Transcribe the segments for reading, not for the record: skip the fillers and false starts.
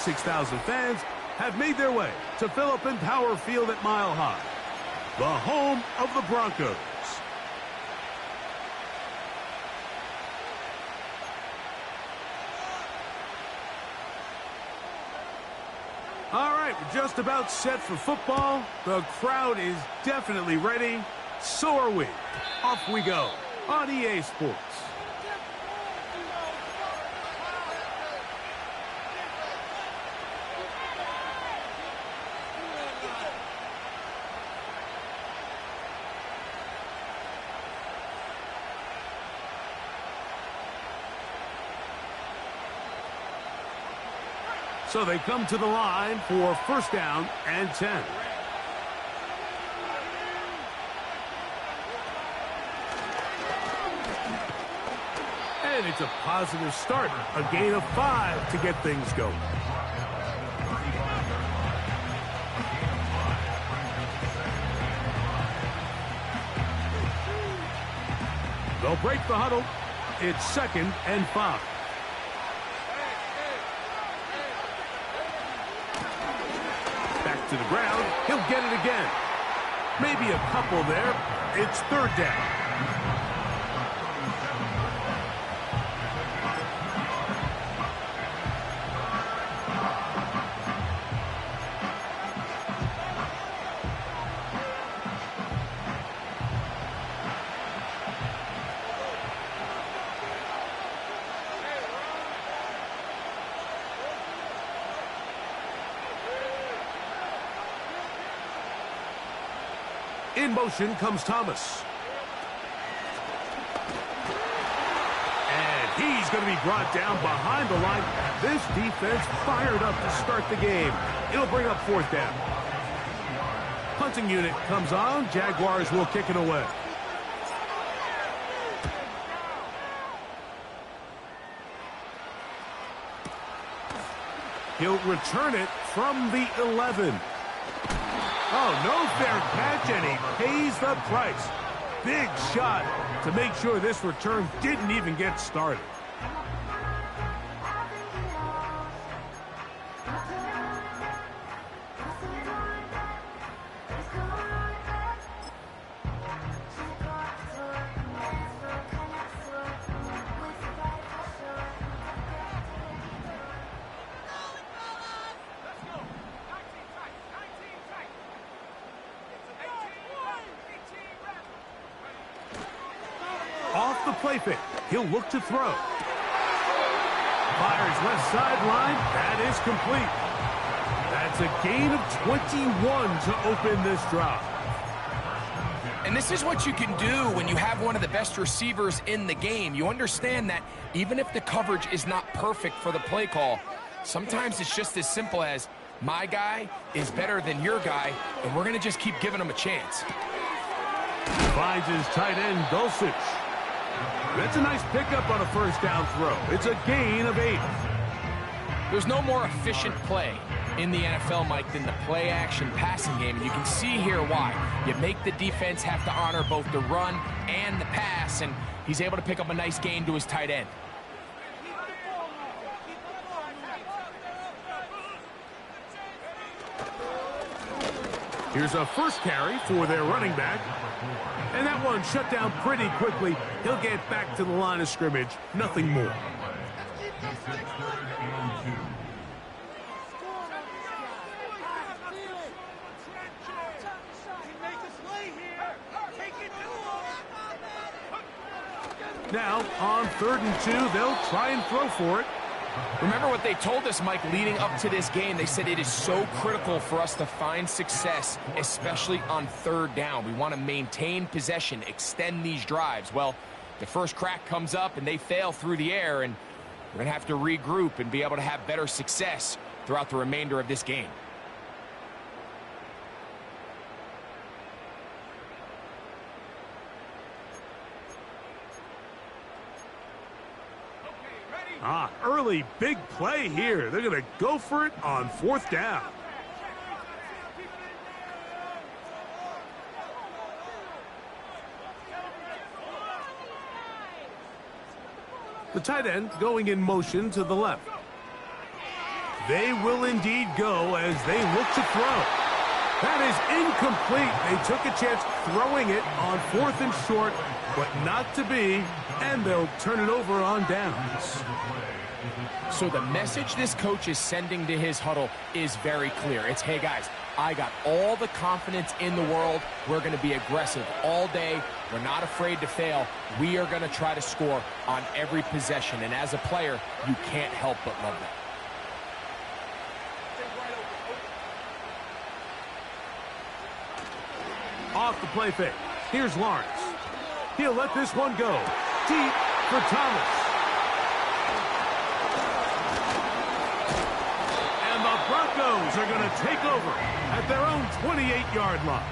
26,000 fans have made their way to Philip Power Field at Mile High, the home of the Broncos. All right, we're just about set for football. The crowd is definitely ready. So are we. Off we go on EA Sports. So they come to the line for first down and 10. And it's a positive start. A gain of 5 to get things going. They'll break the huddle. It's 2nd and 5. To the ground, he'll get it again. Maybe a couple there. It's 3rd down. In motion comes Thomas. And he's going to be brought down behind the line. This defense fired up to start the game. It'll bring up 4th down. Punting unit comes on. Jaguars will kick it away. He'll return it from the 11. Oh, no fair catch, and he pays the price. Big shot to make sure this return didn't even get started. Off the play fake. He'll look to throw. Fires left sideline. That is complete. That's a gain of 21 to open this drive. And this is what you can do when you have one of the best receivers in the game. You understand that even if the coverage is not perfect for the play call, sometimes it's just as simple as my guy is better than your guy, and we're going to just keep giving him a chance. Finds his tight end, Dulcich. That's a nice pickup on a first down throw. It's a gain of 8. There's no more efficient play in the NFL, Mike, than the play-action passing game. And you can see here why. You make the defense have to honor both the run and the pass, and he's able to pick up a nice gain to his tight end. Here's a first carry for their running back. And that one shut down pretty quickly. He'll get back to the line of scrimmage. Nothing more. Now, on 3rd and 2, they'll try and throw for it. Remember what they told us, Mike, leading up to this game. They said it is so critical for us to find success, especially on 3rd down. We want to maintain possession, extend these drives. Well, the first crack comes up and they fail through the air, and we're going to have to regroup and be able to have better success throughout the remainder of this game. Early big play here. They're going to go for it on 4th down. The tight end going in motion to the left. They will indeed go as they look to throw. That is incomplete. They took a chance throwing it on 4th and short, but not to be, and they'll turn it over on downs. So the message this coach is sending to his huddle is very clear. It's, hey guys, I got all the confidence in the world. We're going to be aggressive all day. We're not afraid to fail. We are going to try to score on every possession. And as a player, you can't help but love that. Off the play fake. Here's Lawrence. He'll let this one go. Deep for Thomas. And the Broncos are going to take over at their own 28-yard line.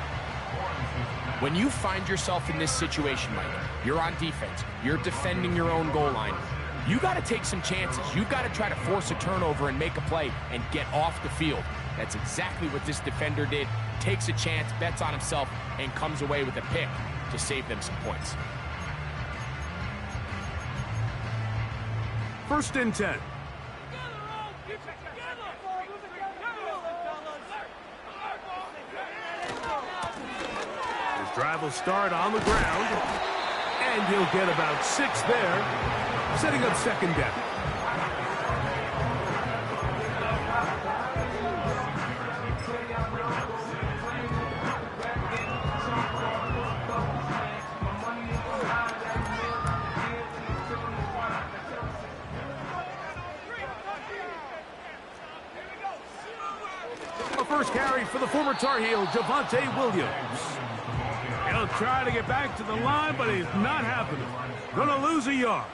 When you find yourself in this situation, Mike, you're on defense, you're defending your own goal line, you got to take some chances. You've got to try to force a turnover and make a play and get off the field. That's exactly what this defender did. Takes a chance, bets on himself, and comes away with a pick to save them some points. 1st and 10. His drive will start on the ground, and he'll get about 6 there, setting up 2nd down. First carry for the former Tar Heel, Javonte Williams. He'll try to get back to the line, but he's not happening. Gonna lose a yard.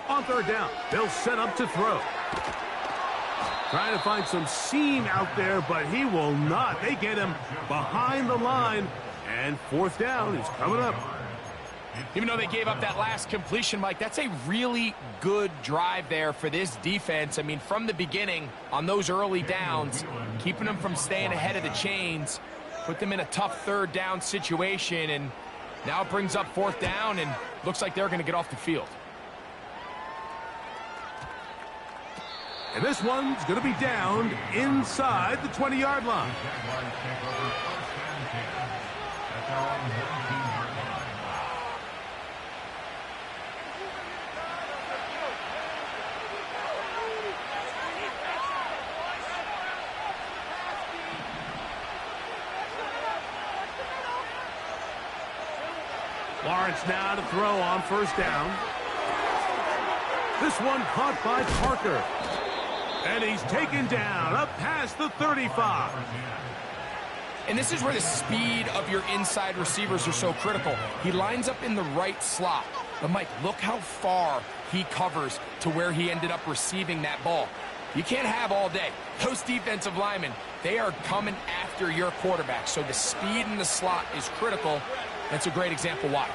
On 3rd down, they'll set up to throw. Trying to find some seam out there, but he will not. They get him behind the line, and 4th down is coming up. Even though they gave up that last completion, Mike, that's a really good drive there for this defense. I mean, from the beginning, on those early downs, keeping them from staying ahead of the chains, put them in a tough 3rd down situation, and now it brings up 4th down, and looks like they're going to get off the field. And this one's going to be down inside the 20-yard line. Lawrence now to throw on 1st down. This one caught by Parker. And he's taken down up past the 35. And this is where the speed of your inside receivers are so critical. He lines up in the right slot. But, Mike, look how far he covers to where he ended up receiving that ball. You can't have all day. Those defensive linemen, they are coming after your quarterback. So the speed in the slot is critical. That's a great example why.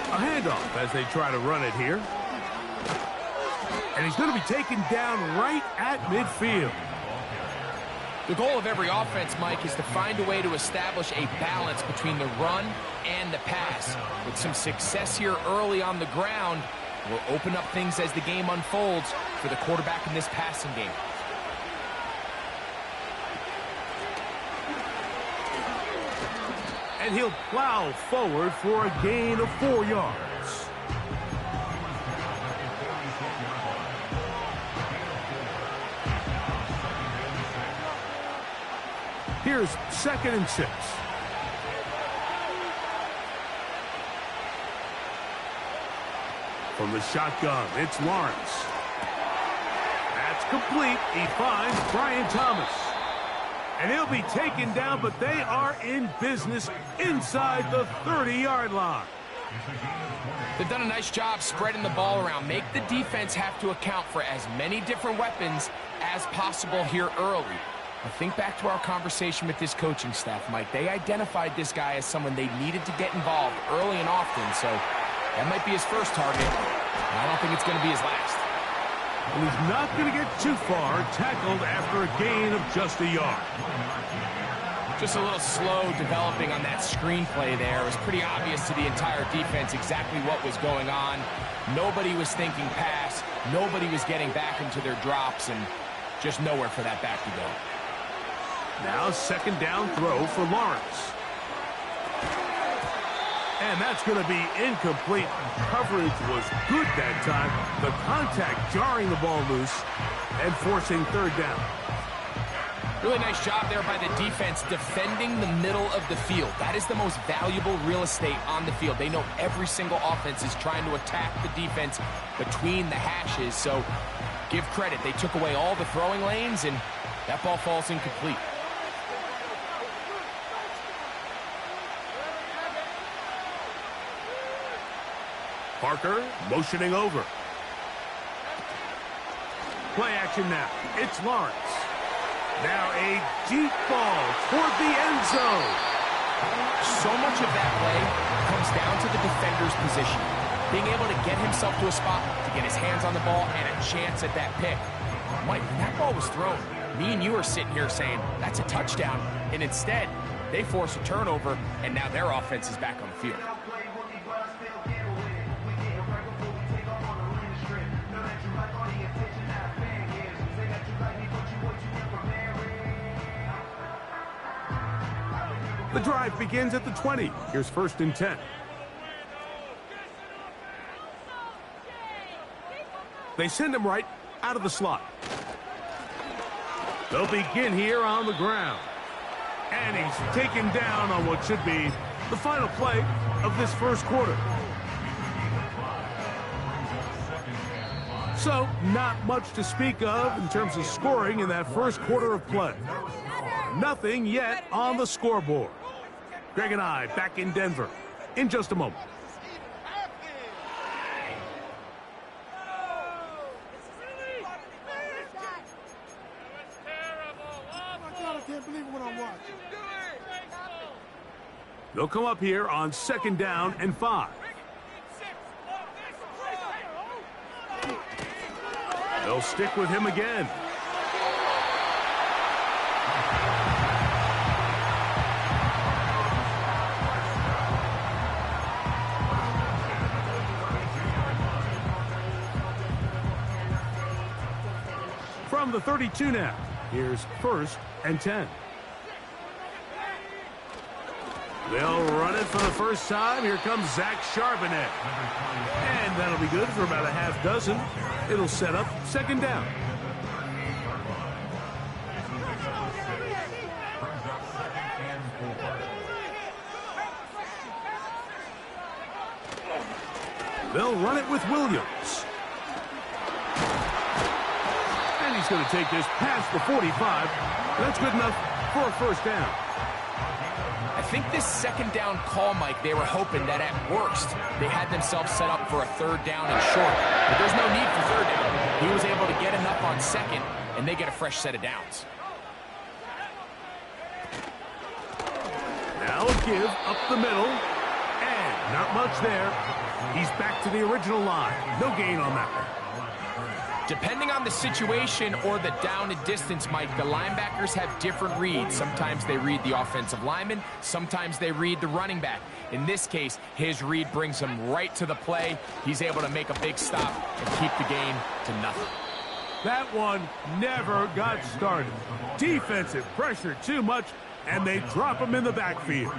A handoff as they try to run it here. And he's going to be taken down right at midfield. The goal of every offense, Mike, is to find a way to establish a balance between the run and the pass. With some success here early on the ground, will open up things as the game unfolds for the quarterback in this passing game. And he'll plow forward for a gain of 4 yards. Here's 2nd and 6. From the shotgun, it's Lawrence. That's complete. He finds Brian Thomas. And he'll be taken down, but they are in business inside the 30-yard line. They've done a nice job spreading the ball around. Make the defense have to account for as many different weapons as possible here early. I think back to our conversation with this coaching staff, Mike. They identified this guy as someone they needed to get involved early and often, so that might be his first target. I don't think it's going to be his last. And he's not going to get too far, tackled after a gain of just a yard. Just a little slow developing on that screenplay there. It was pretty obvious to the entire defense exactly what was going on. Nobody was thinking pass. Nobody was getting back into their drops, and just nowhere for that back to go. Now second down throw for Lawrence. And that's going to be incomplete. Coverage was good that time. The contact jarring the ball loose and forcing third down. Really nice job there by the defense defending the middle of the field. That is the most valuable real estate on the field. They know every single offense is trying to attack the defense between the hashes. So give credit. They took away all the throwing lanes, and that ball falls incomplete. Parker motioning over. Play action now. It's Lawrence. Now a deep ball toward the end zone. So much of that play comes down to the defender's position. Being able to get himself to a spot, to get his hands on the ball, and a chance at that pick. Mike, when that ball was thrown, me and you are sitting here saying, that's a touchdown. And instead, they force a turnover, and now their offense is back on the field. The drive begins at the 20. Here's 1st and 10. They send him right out of the slot. They'll begin here on the ground. And he's taken down on what should be the final play of this first quarter. So, not much to speak of in terms of scoring in that first quarter of play. Nothing yet on the scoreboard. Greg and I back in Denver in just a moment. They'll come up here on 2nd down and 5. They'll stick with him again. From the 32 now, here's 1st and 10. They'll run it for the first time. Here comes Zach Charbonnet. And that'll be good for about a half dozen. It'll set up 2nd down. They'll run it with Williams. And he's going to take this past the 45. That's good enough for a 1st down. I think this 2nd down call, Mike, they were hoping that at worst they had themselves set up for a 3rd down and short. But there's no need for 3rd down. He was able to get enough on 2nd, and they get a fresh set of downs. Now a give up the middle. And not much there. He's back to the original line. No gain on that one. Depending on the situation or the down and distance, Mike, the linebackers have different reads. Sometimes they read the offensive lineman. Sometimes they read the running back. In this case, his read brings him right to the play. He's able to make a big stop and keep the game to nothing. That one never got started. Defensive pressure too much, and they drop him in the backfield.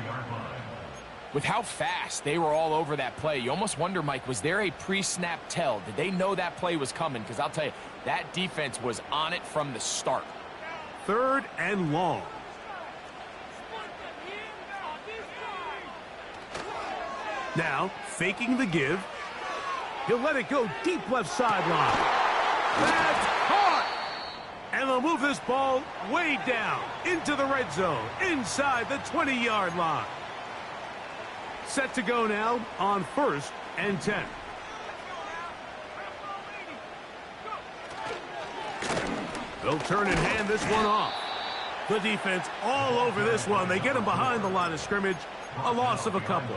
With how fast they were all over that play, you almost wonder, Mike, was there a pre-snap tell? Did they know that play was coming? Because I'll tell you, that defense was on it from the start. 3rd and long. Now, faking the give. He'll let it go deep left sideline. That's caught! And they'll move this ball way down into the red zone, inside the 20-yard line. Set to go now on 1st and 10. They'll turn and hand this one off. The defense all over this one. They get him behind the line of scrimmage. A loss of a couple.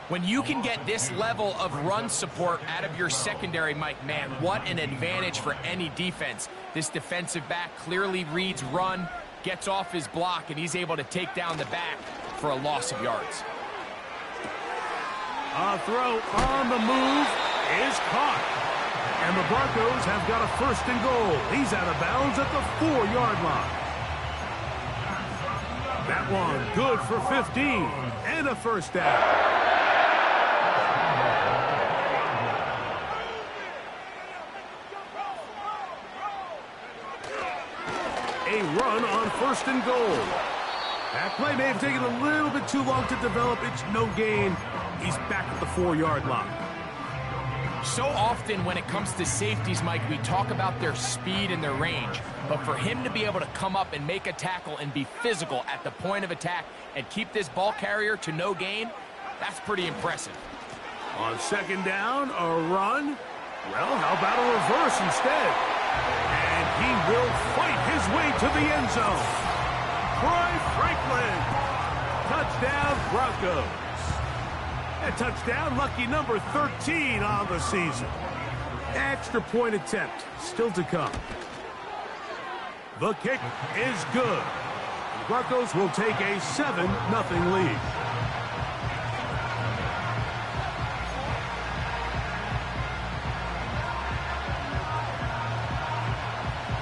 When you can get this level of run support out of your secondary, Mike, man, what an advantage for any defense. This defensive back clearly reads run, gets off his block, and he's able to take down the back for a loss of yards. A throw on the move is caught. And the Broncos have got a 1st and goal. He's out of bounds at the 4-yard line. That one good for 15 and a 1st down. A run on 1st and goal. That play may have taken a little bit too long to develop. It's no gain. He's back at the 4-yard line. So often when it comes to safeties, Mike, we talk about their speed and their range. But for him to be able to come up and make a tackle and be physical at the point of attack and keep this ball carrier to no gain, that's pretty impressive. On 2nd down, a run. Well, how about a reverse instead? And he will fight his way to the end zone. Troy Franklin. Touchdown, Broncos. A touchdown, lucky number 13 on the season. Extra point attempt still to come. The kick is good. The Broncos will take a 7-0 lead.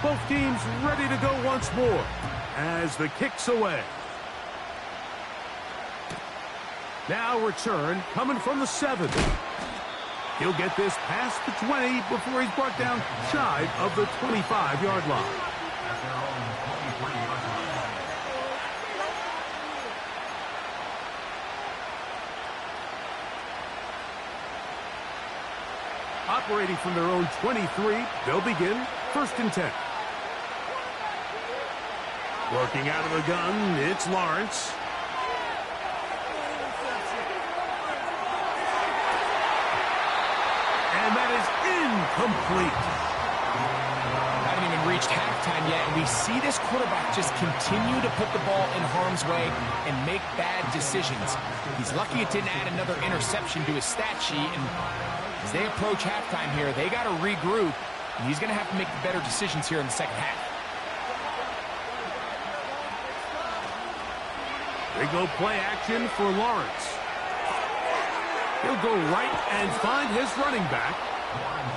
Both teams ready to go once more as the kick's away. Now return coming from the 7. He'll get this past the 20 before he's brought down shy of the 25-yard line. Operating from their own 23, they'll begin 1st and 10. Working out of the gun, it's Lawrence. And that is incomplete. Haven't even reached halftime yet, and we see this quarterback just continue to put the ball in harm's way and make bad decisions. He's lucky it didn't add another interception to his stat sheet, and as they approach halftime here, they got to regroup, and he's going to have to make the better decisions here in the 2nd half. They go play action for Lawrence. He'll go right and find his running back.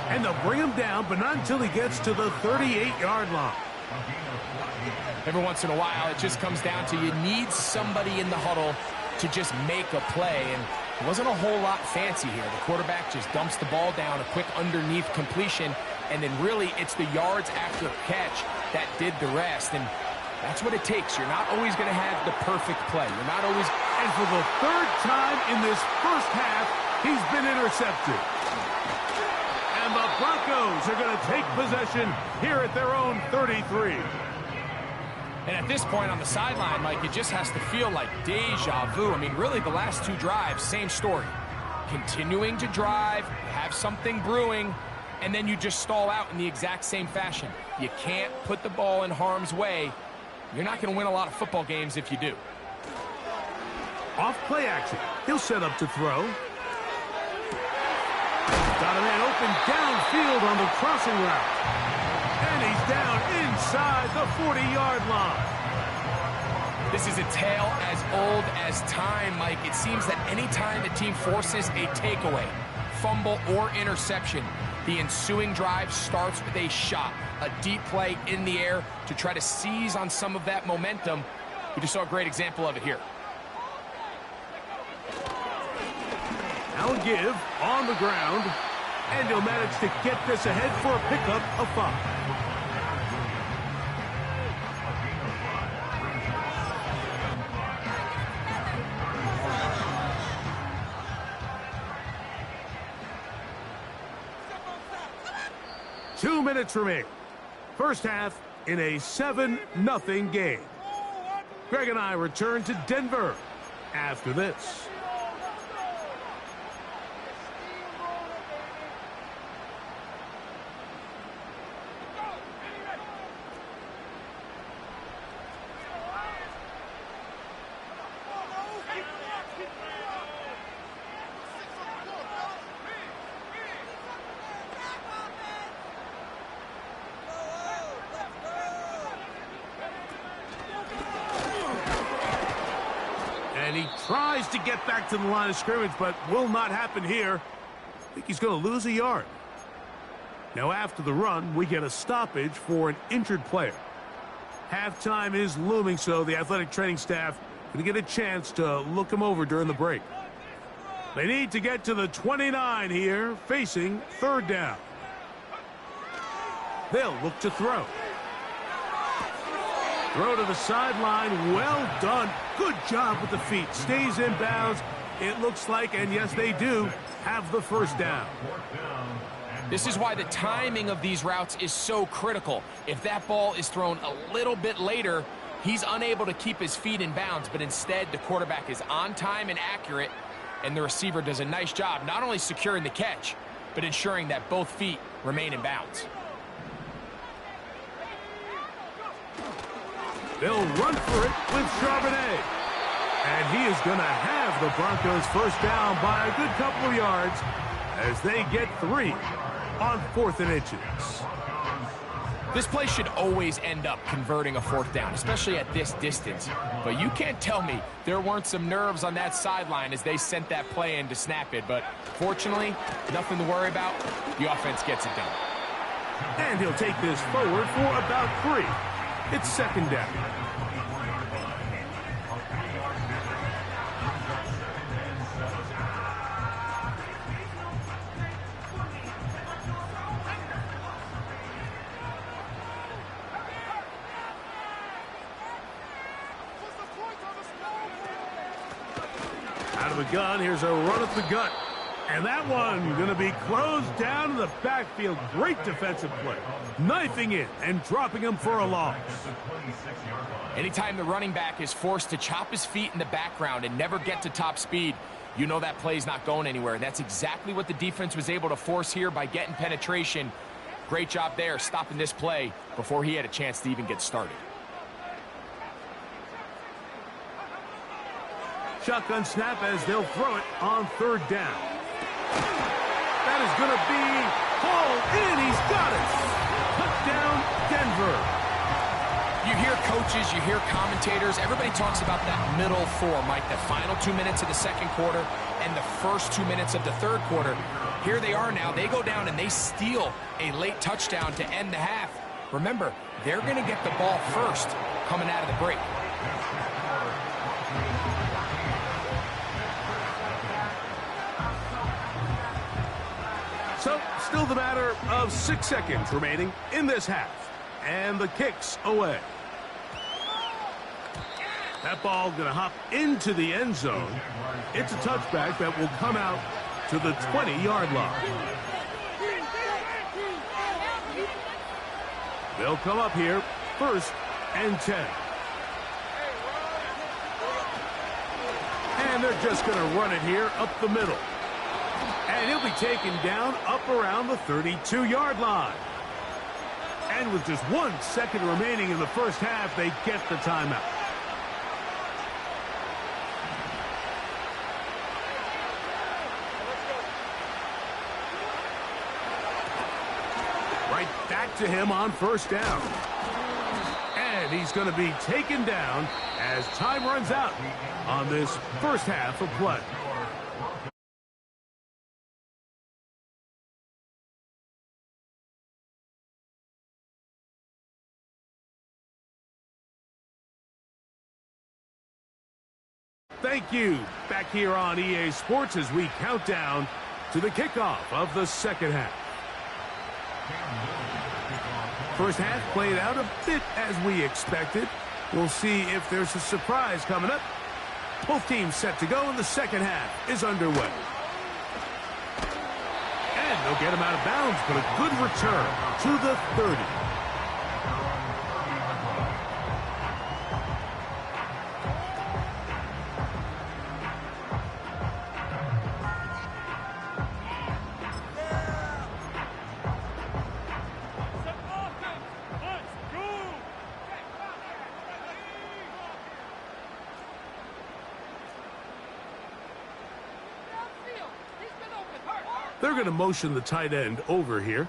And they'll bring him down, but not until he gets to the 38-yard line. Every once in a while, it just comes down to you need somebody in the huddle to just make a play. And it wasn't a whole lot fancy here. The quarterback just dumps the ball down, a quick underneath completion, and then really it's the yards after catch that did the rest. And that's what it takes. You're not always going to have the perfect play. You're not always... And for the 3rd time in this 1st half, he's been intercepted. And the Broncos are going to take possession here at their own 33. And at this point on the sideline, Mike, it just has to feel like deja vu. I mean, really, the last 2 drives, same story. Continuing to drive, have something brewing, and then you just stall out in the exact same fashion. You can't put the ball in harm's way. You're not going to win a lot of football games if you do. Off play action. He'll set up to throw. Got a man open downfield on the crossing route. And he's down inside the 40-yard line. This is a tale as old as time, Mike. It seems that any time a team forces a takeaway, fumble, or interception, the ensuing drive starts with a shot, a deep play in the air to try to seize on some of that momentum. We just saw a great example of it here. Now a give on the ground, and he'll manage to get this ahead for a pickup of 5. Two minutes remain. 1st half in a 7-0 game. Greg and I return to Denver after this. And he tries to get back to the line of scrimmage, but will not happen here. I think he's going to lose a yard. Now after the run, we get a stoppage for an injured player. Halftime is looming, so the athletic training staff going to get a chance to look him over during the break. They need to get to the 29 here, facing third down. They'll look to throw. Throw to the sideline. Well done. Good job with the feet. Stays in bounds. It looks like, and yes, they do, have the first down. This is why the timing of these routes is so critical. If that ball is thrown a little bit later, he's unable to keep his feet in bounds, but instead the quarterback is on time and accurate, and the receiver does a nice job not only securing the catch, but ensuring that both feet remain in bounds. They'll run for it with Charbonnet. And he is going to have the Broncos first down by a good couple of yards as they get 3 on 4th and inches. This play should always end up converting a 4th down, especially at this distance. But you can't tell me there weren't some nerves on that sideline as they sent that play in to snap it. But fortunately, nothing to worry about. The offense gets it done. And he'll take this forward for about 3. It's second down. Out of the gun, here's a run at the gut. And that one going to be closed down in the backfield. Great defensive play. Knifing it and dropping him for a loss. Anytime the running back is forced to chop his feet in the background and never get to top speed, you know that play's not going anywhere. And that's exactly what the defense was able to force here by getting penetration. Great job there stopping this play before he had a chance to even get started. Shotgun snap as they'll throw it on third down. That is going to be hauled in. He's got it. Touchdown, Denver. You hear coaches, you hear commentators, everybody talks about that middle 4, Mike, the final 2 minutes of the second quarter and the first 2 minutes of the third quarter. Here they are now. They go down and they steal a late touchdown to end the half. Remember, they're going to get the ball first coming out of the break. So, still the matter of 6 seconds remaining in this half. And the kick's away. That ball going to hop into the end zone. It's a touchback that will come out to the 20-yard line. They'll come up here, 1st and 10. And they're just going to run it here up the middle. And he'll be taken down up around the 32-yard line. And with just 1 second remaining in the first half, they get the timeout. Right back to him on first down. And he's going to be taken down as time runs out on this first half of play. Thank you. Back here on EA Sports as we count down to the kickoff of the second half. First half played out a bit as we expected. We'll see if there's a surprise coming up. Both teams set to go, and the second half is underway. And they'll get him out of bounds, but a good return to the 30. They're going to motion the tight end over here.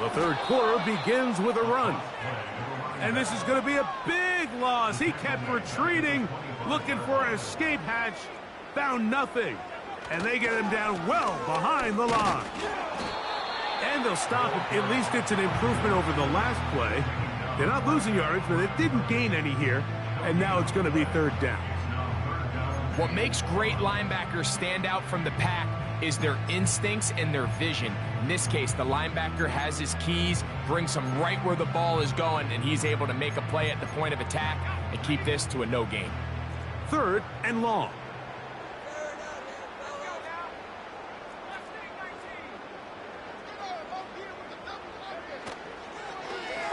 The third quarter begins with a run. And this is going to be a big loss. He kept retreating, looking for an escape hatch. Found nothing. And they get him down well behind the line. And they'll stop it. At least it's an improvement over the last play. They're not losing yardage, but it didn't gain any here. And now it's going to be third down. What makes great linebackers stand out from the pack is their instincts and their vision. In this case, the linebacker has his keys, brings him right where the ball is going, and he's able to make a play at the point of attack and keep this to a no gain. Third and long.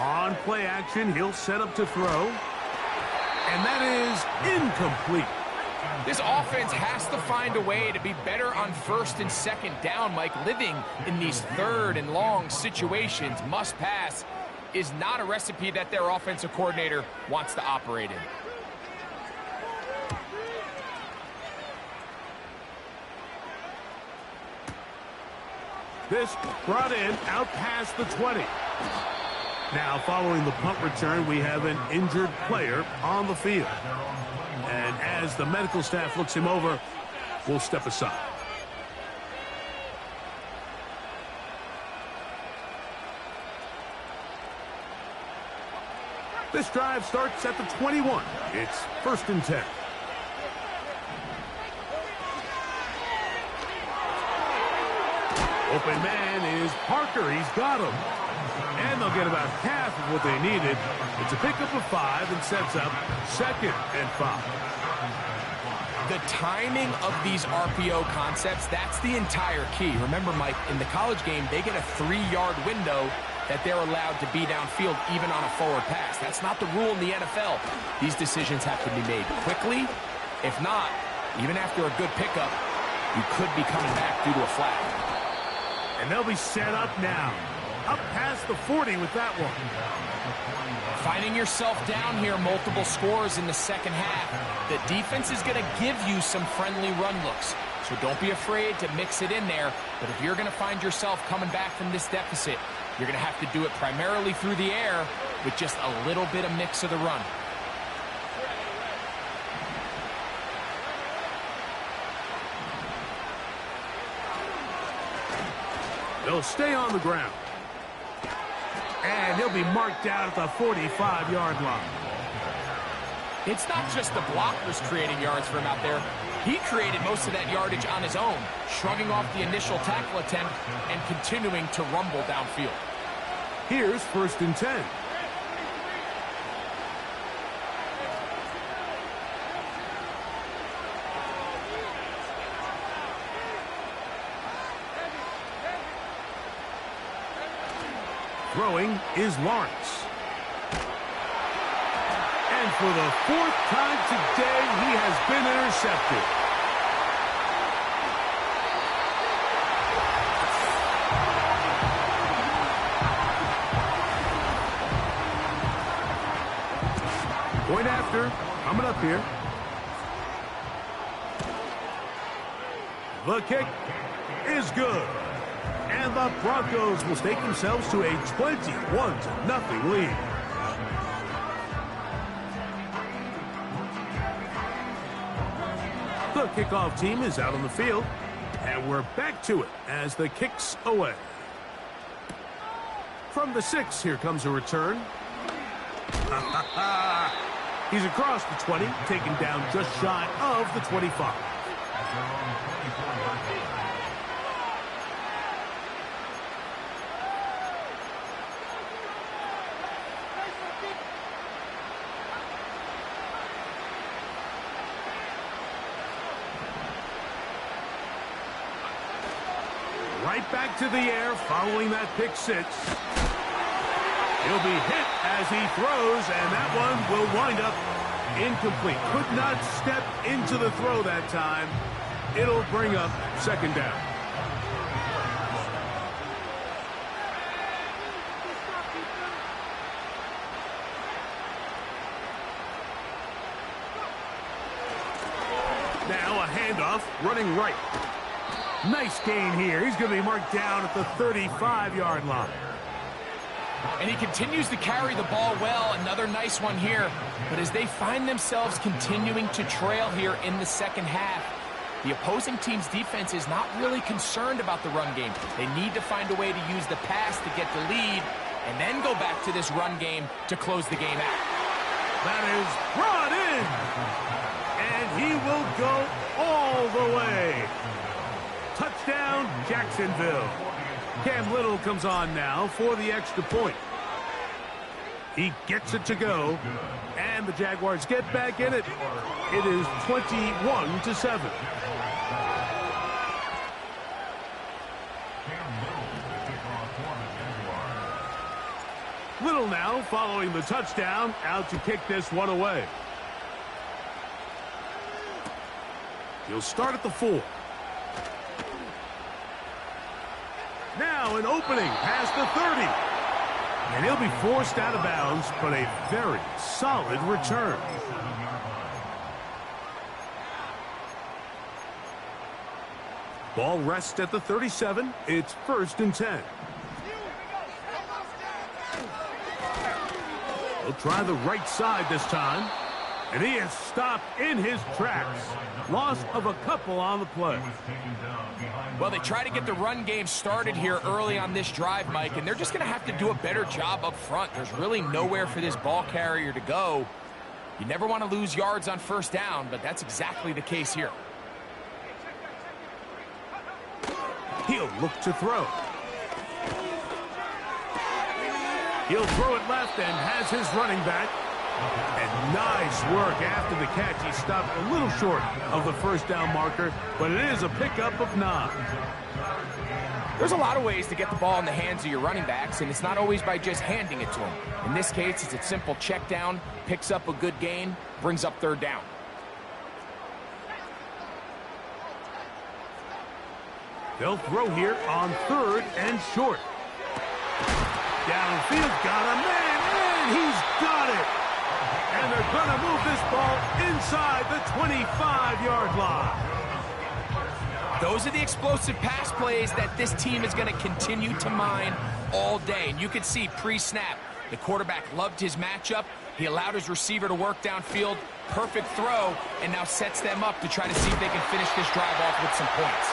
On play action, he'll set up to throw. And that is incomplete. This offense has to find a way to be better on first and second down, Mike. Living in these third and long situations, must pass, is not a recipe that their offensive coordinator wants to operate in. This brought in out past the 20. Now, following the punt return, we have an injured player on the field. And as the medical staff looks him over, we'll step aside. This drive starts at the 21. It's 1st and 10. Open man is Parker. He's got him. And they'll get about half of what they needed. It's a pickup of 5 and sets up 2nd and 5. The timing of these RPO concepts, that's the entire key. Remember, Mike, in the college game, they get a 3-yard window that they're allowed to be downfield even on a forward pass. That's not the rule in the NFL. These decisions have to be made quickly. If not, even after a good pickup, you could be coming back due to a flag. And they'll be set up now. Up past the 40 with that one. Finding yourself down here, multiple scores in the second half. The defense is going to give you some friendly run looks. So don't be afraid to mix it in there. But if you're going to find yourself coming back from this deficit, you're going to have to do it primarily through the air with just a little bit of mix of the run. They'll stay on the ground. And he'll be marked down at the 45-yard line. It's not just the blockers creating yards for him out there. He created most of that yardage on his own, shrugging off the initial tackle attempt and continuing to rumble downfield. Here's 1st and 10. Throwing is Lawrence. And for the 4th time today, he has been intercepted. Point after, coming up here. The kick is good. And the Broncos will stake themselves to a 21-0 lead. The kickoff team is out on the field, and we're back to it as the kick's away. From the 6, here comes a return. He's across the 20, taken down just shy of the 25. Right back to the air following that pick 6. He'll be hit as he throws, and that one will wind up incomplete. Could not step into the throw that time. It'll bring up 2nd down. Now a handoff, running right. Nice gain here. He's going to be marked down at the 35-yard line. And he continues to carry the ball well. Another nice one here. But as they find themselves continuing to trail here in the second half, the opposing team's defense is not really concerned about the run game. They need to find a way to use the pass to get the lead and then go back to this run game to close the game out. That is brought in. And he will go all the way. Touchdown, Jacksonville. Cam Little comes on now for the extra point. He gets it to go, and the Jaguars get back in it. It is 21-7. Little now following the touchdown, out to kick this one away. He'll start at the 4. Now an opening past the 30. And he'll be forced out of bounds, but a very solid return. Ball rests at the 37. It's 1st and 10. He'll try the right side this time. And he is stopped in his tracks. Loss of a couple on the play. Well, they try to get the run game started here early on this drive, Mike, and they're just going to have to do a better job up front. There's really nowhere for this ball carrier to go. You never want to lose yards on 1st down, but that's exactly the case here. He'll look to throw. He'll throw it left and has his running back. And nice work after the catch. He stopped a little short of the 1st down marker, but it is a pickup of 9. There's a lot of ways to get the ball in the hands of your running backs, and it's not always by just handing it to them. In this case, it's a simple check down, picks up a good gain, brings up 3rd down. They'll throw here on 3rd and short. Downfield, got a man, and he's got it. And they're going to move this ball inside the 25-yard line. Those are the explosive pass plays that this team is going to continue to mine all day. And you can see pre-snap, the quarterback loved his matchup. He allowed his receiver to work downfield. Perfect throw, and now sets them up to try to see if they can finish this drive off with some points.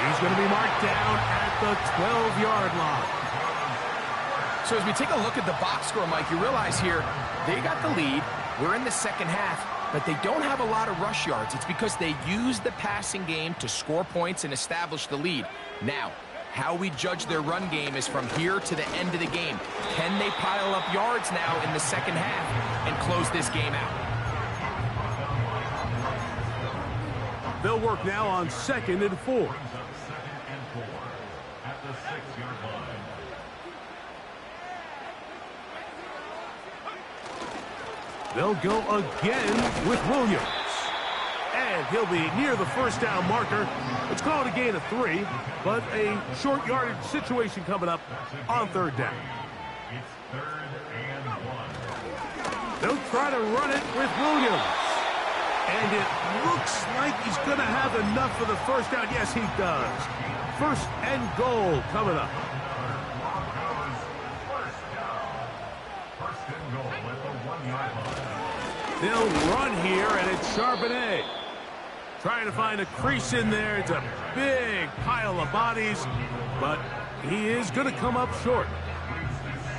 He's going to be marked down at the 12-yard line. So as we take a look at the box score, Mike, you realize here, they got the lead. We're in the second half, but they don't have a lot of rush yards. It's because they use the passing game to score points and establish the lead. Now, how we judge their run game is from here to the end of the game. Can they pile up yards now in the second half and close this game out? They'll work now on 2nd and 4. They'll go again with Williams. And he'll be near the 1st down marker. It's called a gain of 3, but a short yardage situation coming up on 3rd down. They'll try to run it with Williams. And it looks like he's going to have enough for the 1st down. Yes, he does. 1st and goal coming up. They'll run here, and it's Charbonnet. Trying to find a crease in there. It's a big pile of bodies, but he is going to come up short.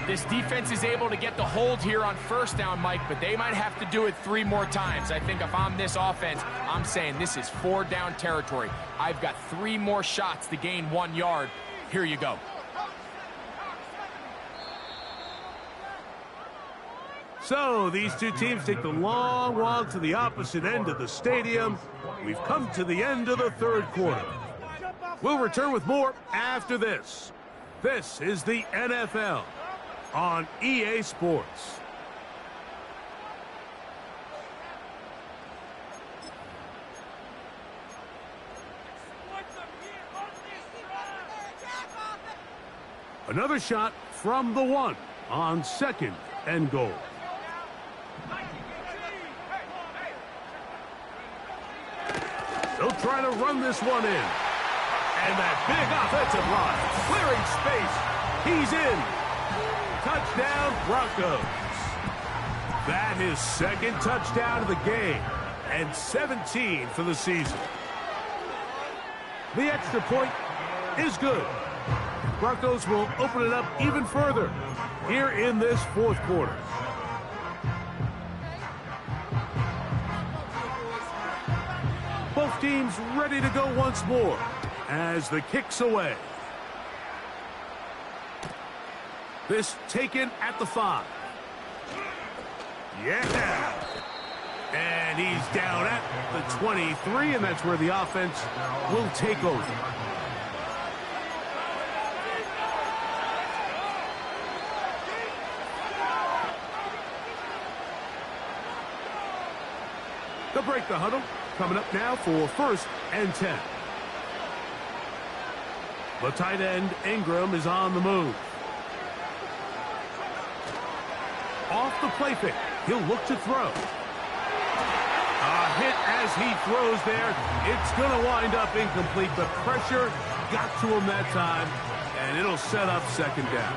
This defense is able to get the hold here on 1st down, Mike, but they might have to do it 3 more times. I think if I'm this offense, I'm saying this is 4 down territory. I've got 3 more shots to gain 1 yard. Here you go. So these two teams take the long walk to the opposite end of the stadium. We've come to the end of the 3rd quarter. We'll return with more after this. This is the NFL on EA Sports. Another shot from the 1 on 2nd and goal. They'll try to run this one in. And that big offensive line clearing space. He's in. Touchdown, Broncos. That is second touchdown of the game, and 17 for the season. The extra point is good. Broncos will open it up even further here in this fourth quarter. Both teams ready to go once more as the kick's away. This taken at the 5. Yeah. And he's down at the 23, and that's where the offense will take over. They'll break the huddle. Coming up now for 1st and 10. The tight end, Ingram, is on the move. Off the play fake. He'll look to throw. A hit as he throws there. It's going to wind up incomplete. The pressure got to him that time, and it'll set up second down.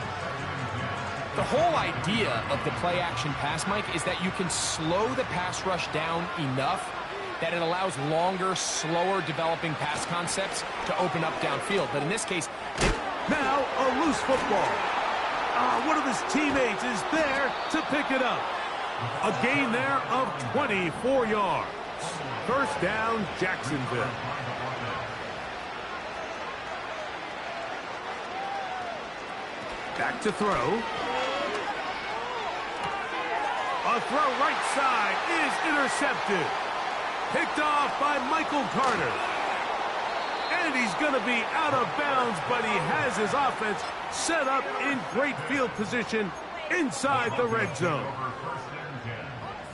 The whole idea of the play-action pass, Mike, is that you can slow the pass rush down enough that it allows longer, slower developing pass concepts to open up downfield. But in this case, now a loose football. One of his teammates is there to pick it up. A gain there of 24 yards. First down, Jacksonville. Back to throw. A throw right side is intercepted. Picked off by Michael Carter. And he's going to be out of bounds, but he has his offense set up in great field position inside the red zone.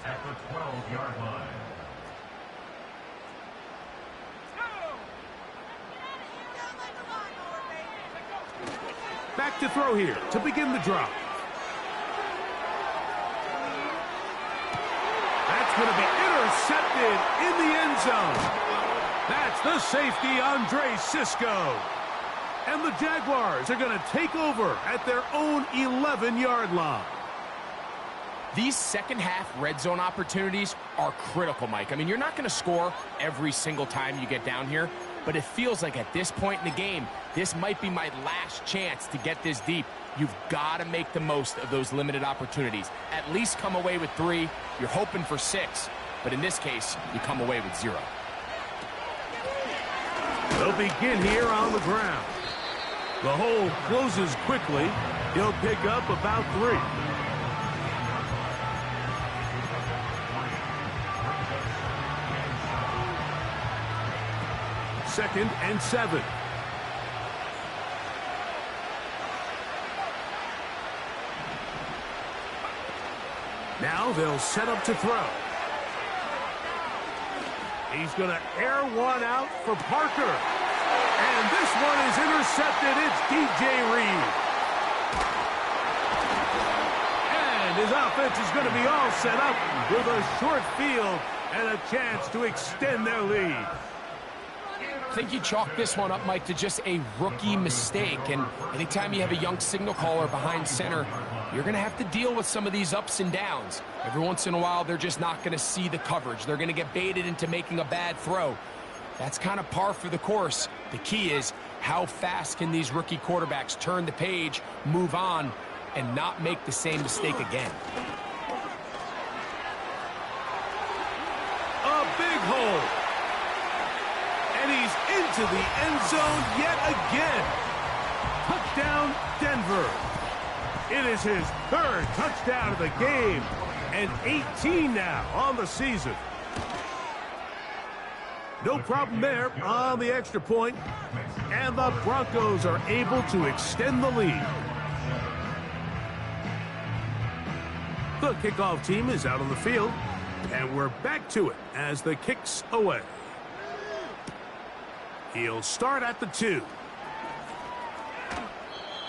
At the 12-yard line. Back to throw here to begin the drive. That's going to be intercepted in the end zone. That's the safety, Andre Cisco. And the Jaguars are going to take over at their own 11-yard line. These second-half red zone opportunities are critical, Mike. I mean, you're not going to score every single time you get down here, but it feels like at this point in the game, this might be my last chance to get this deep. You've got to make the most of those limited opportunities. At least come away with 3. You're hoping for 6, but in this case, you come away with 0. They'll begin here on the ground. The hole closes quickly. He'll pick up about 3. Second and 7. Now they'll set up to throw. He's going to air one out for Parker. And this one is intercepted. It's DJ Reed. And his offense is going to be all set up with a short field and a chance to extend their lead. I think you chalk this one up, Mike, to just a rookie mistake. And anytime you have a young signal caller behind center, you're going to have to deal with some of these ups and downs. Every once in a while, they're just not going to see the coverage. They're going to get baited into making a bad throw. That's kind of par for the course. The key is how fast can these rookie quarterbacks turn the page, move on, and not make the same mistake again. A big hole. And he's into the end zone yet again. Touchdown, Denver. It is his 3rd touchdown of the game, and 18 now on the season. No problem there on the extra point, and the Broncos are able to extend the lead. The kickoff team is out on the field, and we're back to it as the kick's away. He'll start at the 2.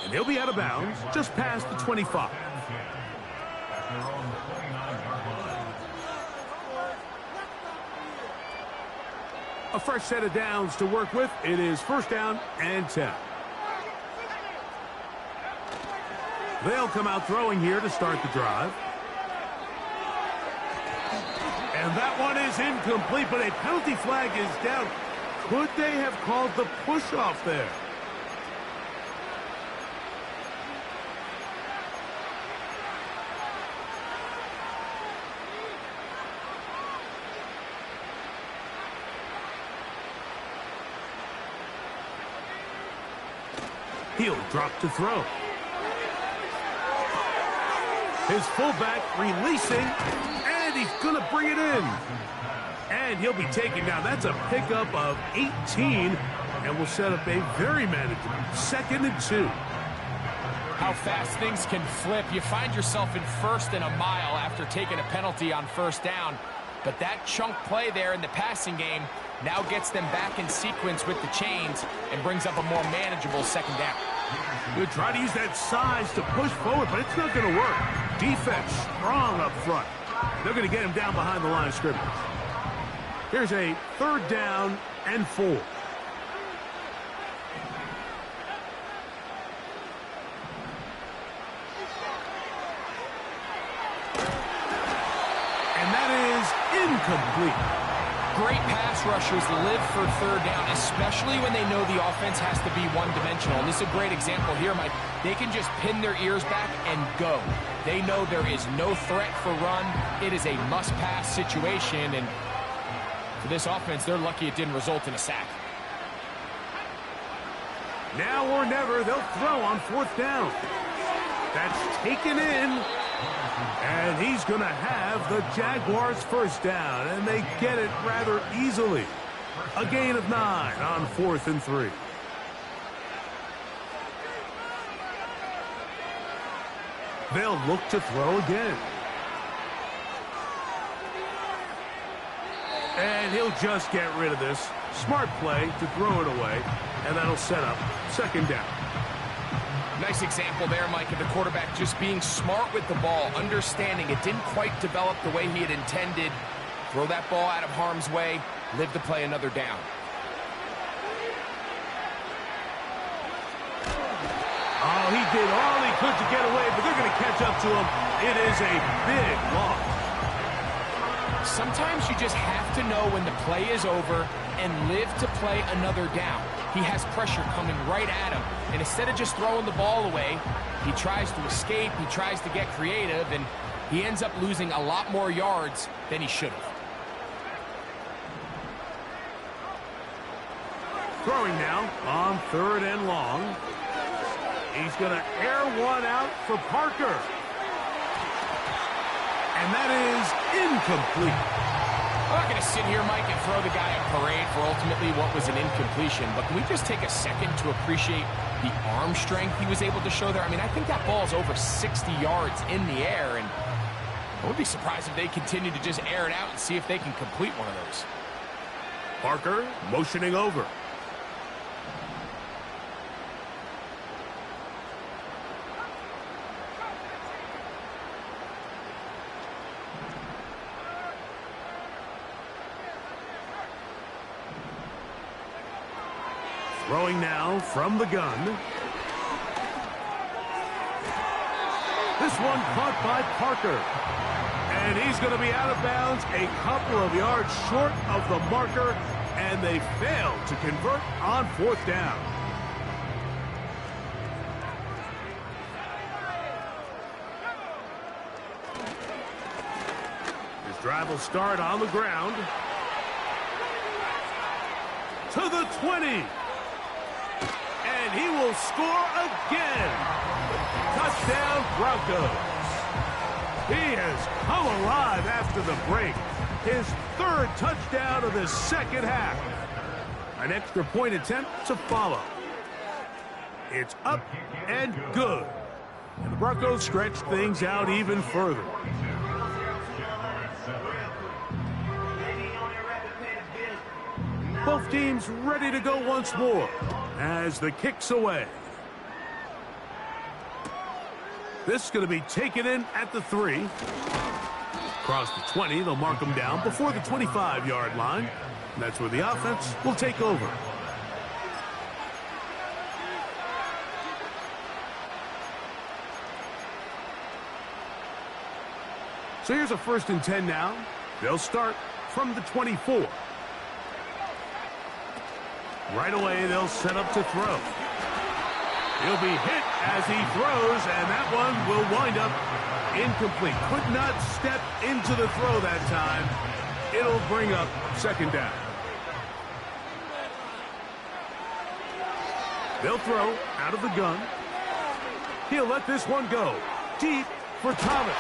And he'll be out of bounds just past the 25. A fresh set of downs to work with. It is 1st down and 10. They'll come out throwing here to start the drive. And that one is incomplete, but a penalty flag is down. Could they have called the push-off there? He'll drop to throw. His fullback releasing, and he's going to bring it in. And he'll be taken down. That's a pickup of 18, and will set up a very manageable 2nd and 2. How fast things can flip. You find yourself in 1st and a mile after taking a penalty on 1st down. But that chunk play there in the passing game now gets them back in sequence with the chains and brings up a more manageable 2nd down. We'll try to use that size to push forward, but it's not going to work. Defense strong up front. They're going to get him down behind the line of scrimmage. Here's a 3rd down and 4. And that is incomplete. Great pass rushers live for 3rd down, especially when they know the offense has to be one-dimensional. And this is a great example here, Mike. They can just pin their ears back and go. They know there is no threat for run. It is a must-pass situation, and for this offense, they're lucky it didn't result in a sack. Now or never, they'll throw on 4th down. That's taken in. And he's going to have the Jaguars 1st down, and they get it rather easily. A gain of 9 on 4th and 3. They'll look to throw again. And he'll just get rid of this. Smart play to throw it away, and that'll set up 2nd down. Nice example there, Mike, of the quarterback just being smart with the ball, understanding it didn't quite develop the way he had intended. Throw that ball out of harm's way, live to play another down. Oh, he did all he could to get away, but they're going to catch up to him. It is a big loss. Sometimes you just have to know when the play is over and live to play another down. He has pressure coming right at him, and instead of just throwing the ball away, he tries to escape, he tries to get creative, and he ends up losing a lot more yards than he should have. Throwing now on 3rd and long. He's going to air one out for Parker. And that is incomplete. I'm not going to sit here, Mike, and throw the guy a parade for ultimately what was an incompletion, but can we just take a second to appreciate the arm strength he was able to show there? I mean, I think that ball is over 60 yards in the air, and I would be surprised if they continue to just air it out and see if they can complete one of those. Parker motioning over. Throwing now from the gun. This one caught by Parker. And he's going to be out of bounds a couple of yards short of the marker, and they failed to convert on 4th down. His drive will start on the ground. To the 20. And he will score again. Touchdown, Broncos. He has come alive after the break. His 3rd touchdown of the 2nd half. An extra point attempt to follow. It's up and good. And the Broncos stretch things out even further. Both teams ready to go once more as the kick's away. This is going to be taken in at the 3. Across the 20, they'll mark them down before the 25-yard line. And that's where the offense will take over. So here's a 1st and 10 now. They'll start from the 24. Right away, they'll set up to throw. He'll be hit as he throws, and that one will wind up incomplete. Could not step into the throw that time. It'll bring up 2nd down. They'll throw out of the gun. He'll let this one go deep for Thomas.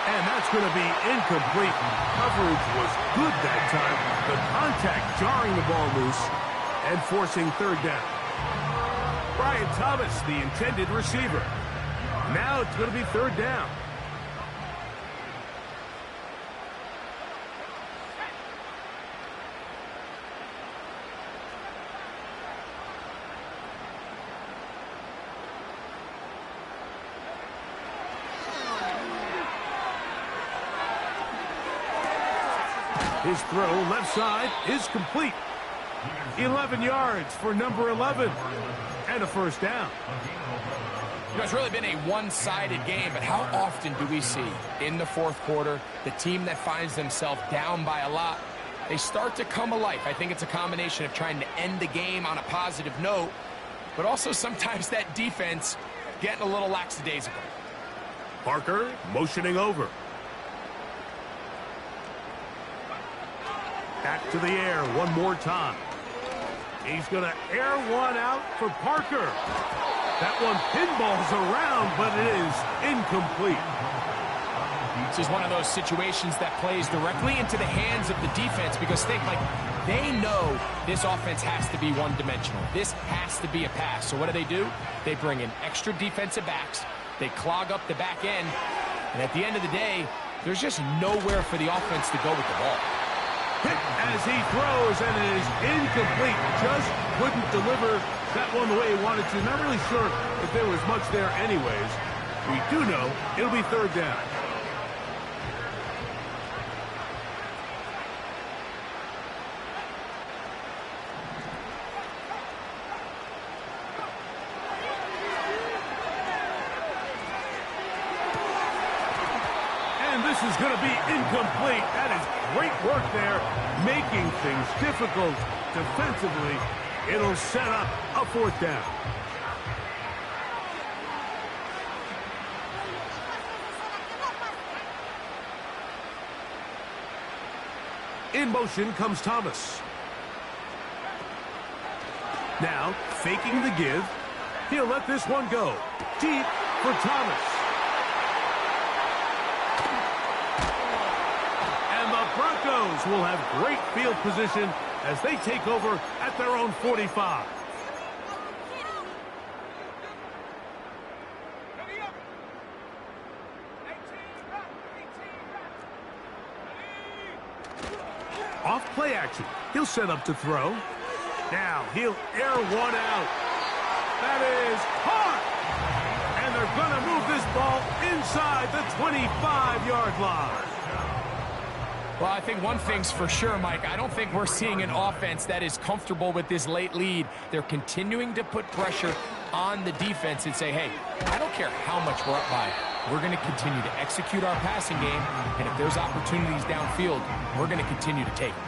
And that's going to be incomplete. Coverage was good that time. The contact jarring the ball loose and forcing 3rd down. Brian Thomas, the intended receiver. Now it's going to be 3rd down. His throw left side is complete. 11 yards for number 11. And a 1st down. You know, it's really been a one-sided game, but how often do we see in the 4th quarter the team that finds themselves down by a lot, they start to come alive? I think it's a combination of trying to end the game on a positive note, but also sometimes that defense getting a little lackadaisical. Parker motioning over. Back to the air one more time. He's going to air one out for Parker. That one pinballs around, but it is incomplete. This is one of those situations that plays directly into the hands of the defense because they know this offense has to be one-dimensional. This has to be a pass. So what do? They bring in extra defensive backs. They clog up the back end. And at the end of the day, there's just nowhere for the offense to go with the ball. Hit as he throws, and it is incomplete. Just couldn't deliver that one the way he wanted to. Not really sure if there was much there anyways. We do know it'll be 3rd down. And this is going to be incomplete. That is great work there, making things difficult defensively. It'll set up a 4th down. In motion comes Thomas. Now, faking the give. He'll let this one go deep for Thomas. Broncos will have great field position as they take over at their own 45. Off play action. He'll set up to throw. Now he'll air one out. That is caught. And they're going to move this ball inside the 25-yard line. Well, I think one thing's for sure, Mike. I don't think we're seeing an offense that is comfortable with this late lead. They're continuing to put pressure on the defense and say, hey, I don't care how much we're up by. We're going to continue to execute our passing game, and if there's opportunities downfield, we're going to continue to take them.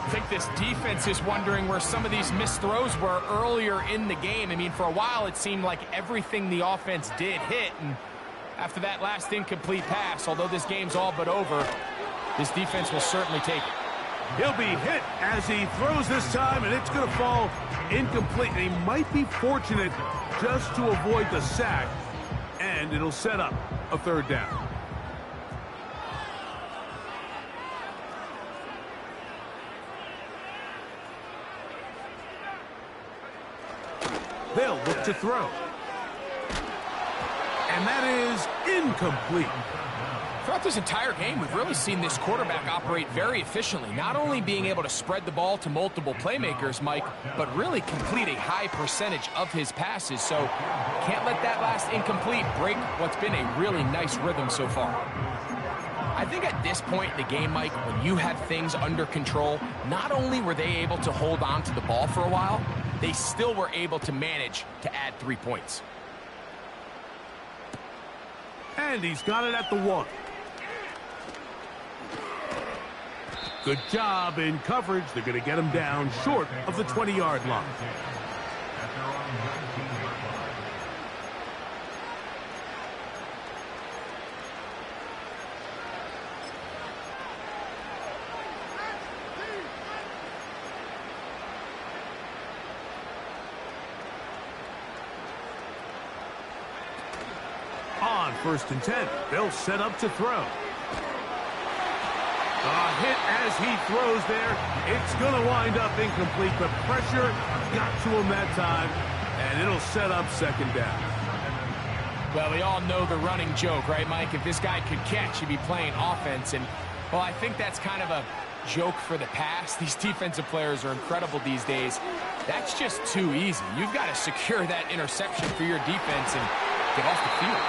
I think this defense is wondering where some of these missed throws were earlier in the game. I mean, for a while, it seemed like everything the offense did hit, and after that last incomplete pass, although this game's all but over, this defense will certainly take it. He'll be hit as he throws this time, and it's going to fall incomplete. And he might be fortunate just to avoid the sack, and it'll set up a 3rd down. They'll look to throw. And that is incomplete. Throughout this entire game, we've really seen this quarterback operate very efficiently, not only being able to spread the ball to multiple playmakers, Mike, but really complete a high percentage of his passes. So can't let that last incomplete break what's been a really nice rhythm so far. I think at this point in the game, Mike, when you have things under control, not only were they able to hold on to the ball for a while, they still were able to manage to add 3 points. And he's got it at the 1. Good job in coverage. They're going to get him down short of the 20-yard line. At their own 19-yard line. On 1st and 10, they'll set up to throw. A hit as he throws there. It's going to wind up incomplete. The pressure got to him that time, and it'll set up 2nd down. Well, we all know the running joke, right, Mike? If this guy could catch, he'd be playing offense. And, well, I think that's kind of a joke for the past. These defensive players are incredible these days. That's just too easy. You've got to secure that interception for your defense and get off the field.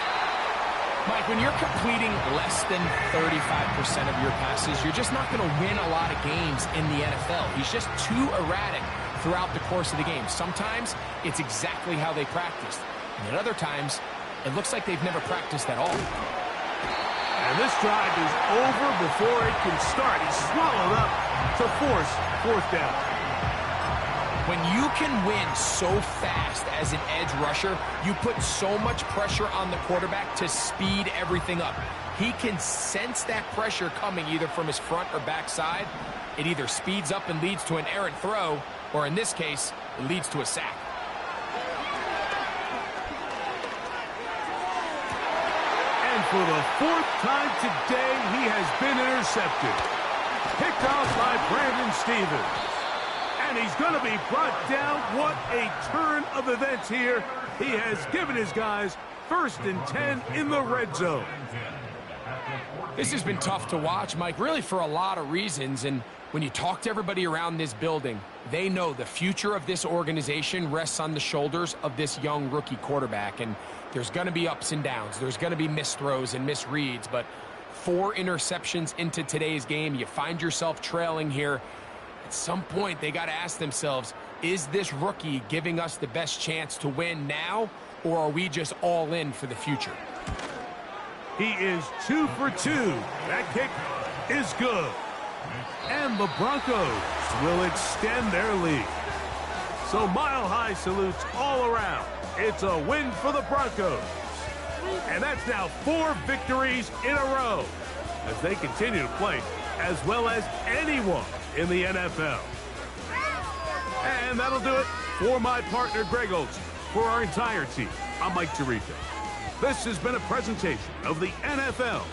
Mike, when you're completing less than 35% of your passes, you're just not going to win a lot of games in the NFL. He's just too erratic throughout the course of the game. Sometimes it's exactly how they practiced. And at other times, it looks like they've never practiced at all. And this drive is over before it can start. He's swallowed up to force 4th down. When you can win so fast as an edge rusher, you put so much pressure on the quarterback to speed everything up. He can sense that pressure coming either from his front or back side. It either speeds up and leads to an errant throw, or in this case, it leads to a sack. And for the 4th time today, he has been intercepted. Picked off by Brandon Stephens. And he's going to be brought down. What a turn of events here. He has given his guys 1st and 10 in the red zone. This has been tough to watch, Mike, really for a lot of reasons. And when you talk to everybody around this building, they know the future of this organization rests on the shoulders of this young rookie quarterback. And there's going to be ups and downs. There's going to be missed throws and misreads. But 4 interceptions into today's game, you find yourself trailing here. At some point, they got to ask themselves, is this rookie giving us the best chance to win now, or are we just all in for the future? He is 2 for 2. That kick is good. And the Broncos will extend their lead. So mile-high salutes all around. It's a win for the Broncos. And that's now 4 victories in a row as they continue to play as well as anyone in the NFL. And that'll do it for my partner, Greg Olsen. For our entire team, I'm Mike Tirico. This has been a presentation of the NFL